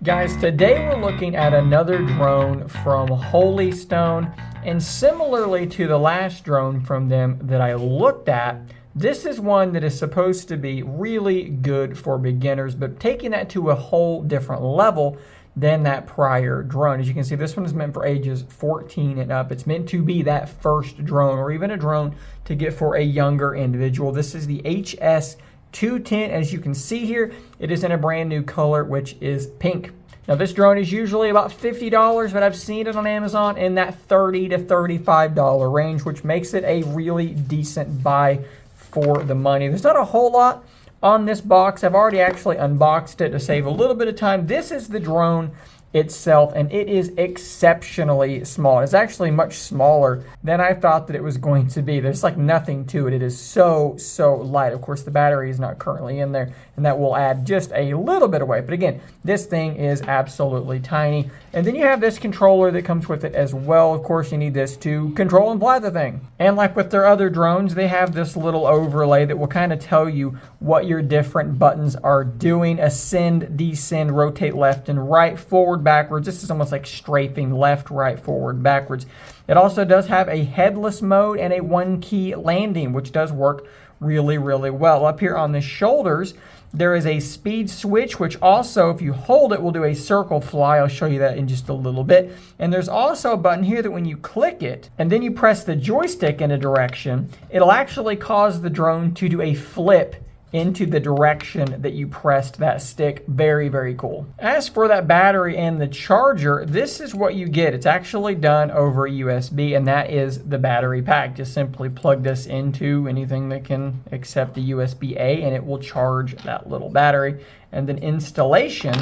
Guys, today we're looking at another drone from Holy Stone, and similarly to the last drone from them that I looked at, this is one that is supposed to be really good for beginners, but taking that to a whole different level than that prior drone. As you can see, this one is meant for ages 14 and up. It's meant to be that first drone, or even a drone to get for a younger individual. This is the HS210. As you can see here, it is in a brand new color, which is pink. Now this drone is usually about $50, but I've seen it on Amazon in that $30 to $35 range, which makes it a really decent buy for the money. There's not a whole lot on this box. I've already actually unboxed it to save a little bit of time. This is the drone itself, and it is exceptionally small. It's actually much smaller than I thought that it was going to be. There's like nothing to it. It is so light. Of course, the battery is not currently in there, and that will add just a little bit of weight. But again, this thing is absolutely tiny. And then you have this controller that comes with it as well. Of course, you need this to control and fly the thing. And like with their other drones, they have this little overlay that will kind of tell you what your different buttons are doing. Ascend, descend, rotate left and right, forward, backwards. This is almost like strafing left, right, forward, backwards. It also does have a headless mode and a one-key landing, which does work really well. Up here on the shoulders, there is a speed switch, which also, if you hold it, will do a circle fly. I'll show you that in just a little bit. And there's also a button here that when you click it, and then you press the joystick in a direction, it'll actually cause the drone to do a flip into the direction that you pressed that stick. Very cool. As for that battery and the charger, this is what you get. It's actually done over USB, and that is the battery pack. Just simply plug this into anything that can accept the USB-A, and it will charge that little battery. And then installation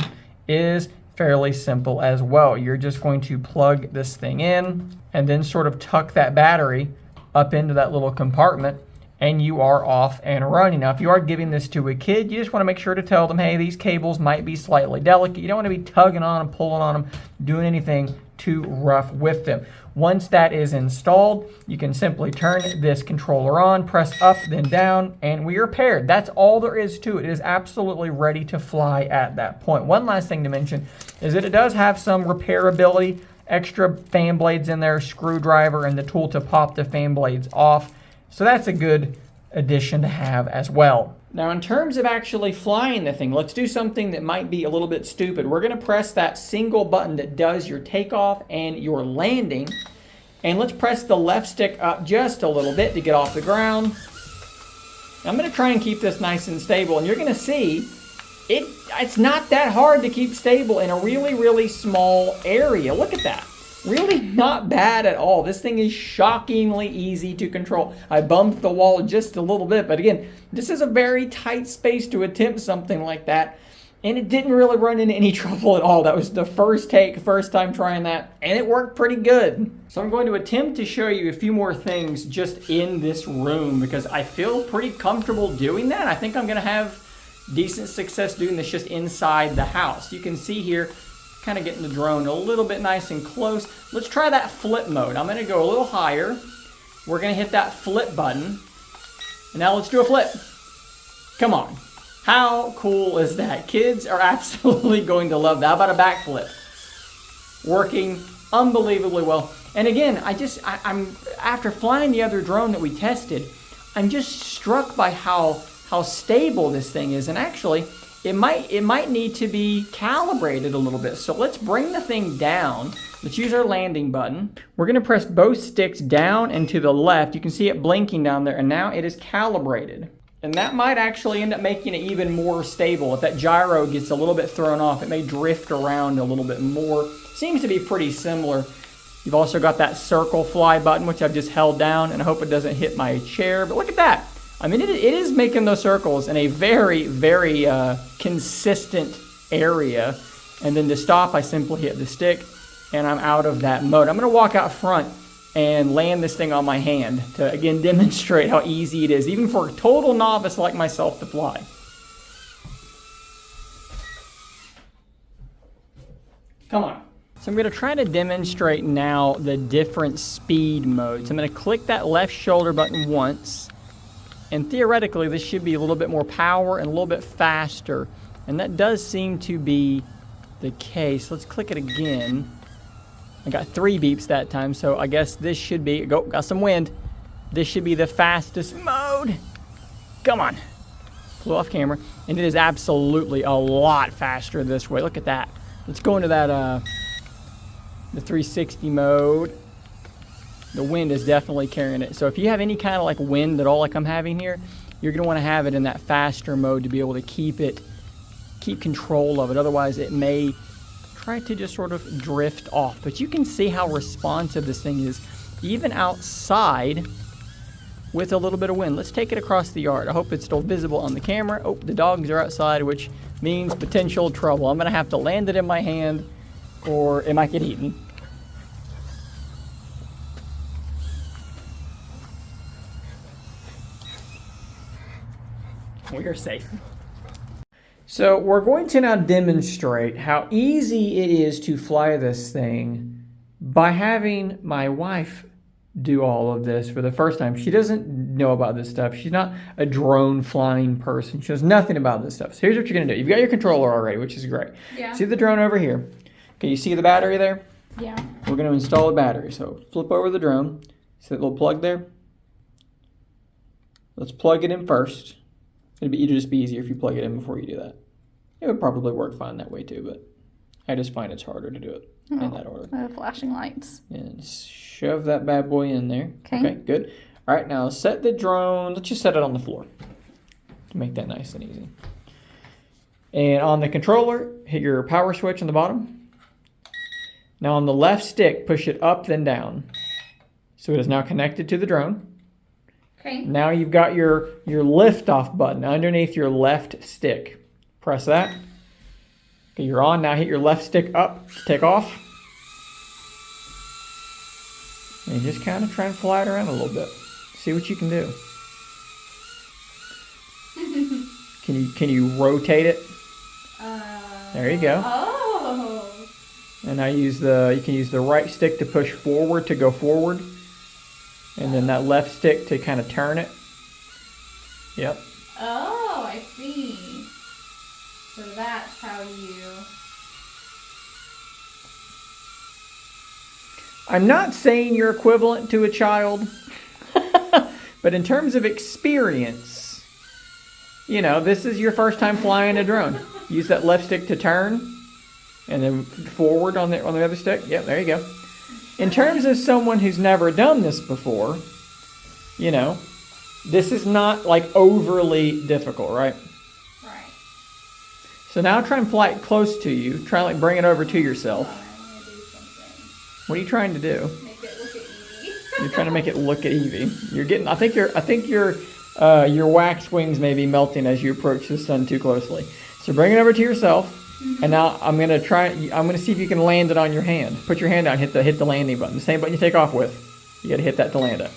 is fairly simple as well. You're just going to plug this thing in and then sort of tuck that battery up into that little compartment, and you are off and running. Now, if you are giving this to a kid, you just want to make sure to tell them, hey, these cables might be slightly delicate. You don't want to be tugging on them, pulling on them, doing anything too rough with them. Once that is installed, you can simply turn this controller on, press up, then down, and we are paired. That's all there is to it. It is absolutely ready to fly at that point. One last thing to mention is that it does have some repairability, extra fan blades in there, screwdriver, and the tool to pop the fan blades off. So that's a good addition to have as well. Now, in terms of actually flying the thing, let's do something that might be a little bit stupid. We're gonna press that single button that does your takeoff and your landing. And let's press the left stick up just a little bit to get off the ground. I'm gonna try and keep this nice and stable, and you're gonna see it's not that hard to keep stable in a really small area. Look at that. Really not bad at all. This thing is shockingly easy to control. I bumped the wall just a little bit, but again, this is a very tight space to attempt something like that, and it didn't really run into any trouble at all. That was the first time trying that, and it worked pretty good. So I'm going to attempt to show you a few more things just in this room, because I feel pretty comfortable doing that. I think I'm gonna have decent success doing this just inside the house. You can see here, kind of getting the drone a little bit nice and close. Let's try that flip mode. I'm gonna go a little higher. We're gonna hit that flip button. And now let's do a flip. Come on. How cool is that? Kids are absolutely going to love that. How about a backflip? Working unbelievably well. And again, I'm after flying the other drone that we tested, I'm just struck by how stable this thing is. And actually, it might need to be calibrated a little bit. So let's bring the thing down. Let's use our landing button. We're gonna press both sticks down and to the left. You can see it blinking down there, and now it is calibrated. And that might actually end up making it even more stable. If that gyro gets a little bit thrown off, it may drift around a little bit more. Seems to be pretty similar. You've also got that circle fly button, which I've just held down, and I hope it doesn't hit my chair, but look at that. I mean, it is making those circles in a very consistent area. And then to stop, I simply hit the stick, and I'm out of that mode. I'm gonna walk out front and land this thing on my hand to, again, demonstrate how easy it is, even for a total novice like myself, to fly. Come on. So I'm gonna try to demonstrate now the different speed modes. I'm gonna click that left shoulder button once, and theoretically this should be a little bit more power and a little bit faster, and that does seem to be the case. Let's click it again. I got 3 beeps that time, so I guess this should be, got some wind. This should be the fastest mode. Come on. Flew off camera. And it is absolutely a lot faster this way. Look at that. Let's go into that, the 360 mode. The wind is definitely carrying it. So if you have any kind of like wind at all like I'm having here, you're gonna wanna have it in that faster mode to be able to keep control of it. Otherwise it may try to just sort of drift off. But you can see how responsive this thing is, even outside with a little bit of wind. Let's take it across the yard. I hope it's still visible on the camera. Oh, the dogs are outside, which means potential trouble. I'm gonna have to land it in my hand or it might get eaten. We are safe. So we're going to now demonstrate how easy it is to fly this thing by having my wife do all of this for the first time. She doesn't know about this stuff. She's not a drone flying person. She knows nothing about this stuff. So here's what you're gonna do. You've got your controller already, which is great. Yeah. See the drone over here? Can you see the battery there? Yeah. We're gonna install a battery. So flip over the drone. See that little plug there? Let's plug it in first. It'd just be easier if you plug it in before you do that. It would probably work fine that way too, but I just find it's harder to do it in that order. Flashing lights. And shove that bad boy in there. Okay. Okay, good. All right, now set the drone. Let's just set it on the floor to make that nice and easy. And on the controller, hit your power switch on the bottom. Now on the left stick, push it up then down. So it is now connected to the drone. Okay. Now you've got your lift-off button underneath your left stick. Press that. Okay, you're on. Now hit your left stick up to take off. And just kind of try and fly it around a little bit. See what you can do. Can you rotate it? There you go. Oh. And now you can use the right stick to push forward to go forward. And then that left stick to kind of turn it. Yep. Oh, I see. So that's how you... I'm not saying you're equivalent to a child, but in terms of experience, you know, this is your first time flying a drone. Use that left stick to turn, and then forward on the other stick. Yep, there you go. In terms of someone who's never done this before, you know, this is not like overly difficult, right? Right. So now try and fly it close to you. Try and like bring it over to yourself. I want to do something. What are you trying to do? Make it look at Evie. You're trying to make it look at Evie. You're getting. I think your wax wings may be melting as you approach the sun too closely. So bring it over to yourself. And now I'm gonna see if you can land it on your hand. Put your hand down, hit the landing button. The same button you take off with. You gotta hit that to land it.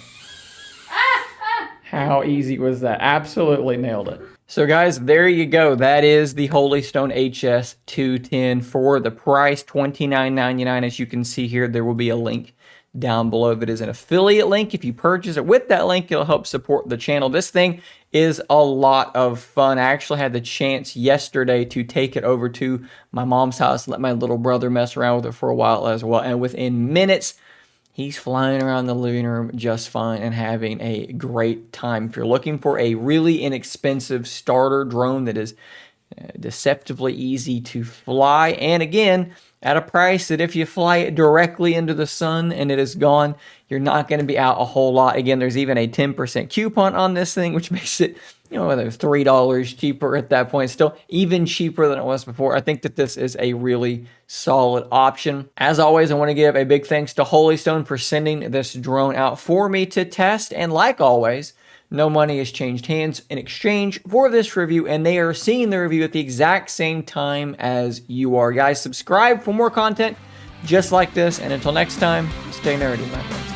How easy was that? Absolutely nailed it. So guys, there you go. That is the Holy Stone HS210 for the price $29.99. As you can see here, there will be a link down below that is an affiliate link. If you purchase it with that link, it'll help support the channel. This thing is a lot of fun. I actually had the chance yesterday to take it over to my mom's house, let my little brother mess around with it for a while as well. And within minutes, he's flying around the living room just fine and having a great time. If you're looking for a really inexpensive starter drone that is deceptively easy to fly, and again, at a price that if you fly it directly into the sun and it is gone, you're not going to be out a whole lot. Again, there's even a 10% coupon on this thing, which makes it, you know, whether it's $3 cheaper at that point, still even cheaper than it was before. I think that this is a really solid option. As always, I want to give a big thanks to Holy Stone for sending this drone out for me to test. And like always, no money has changed hands in exchange for this review, and they are seeing the review at the exact same time as you are. Guys, subscribe for more content just like this, and until next time, stay nerdy, my friends.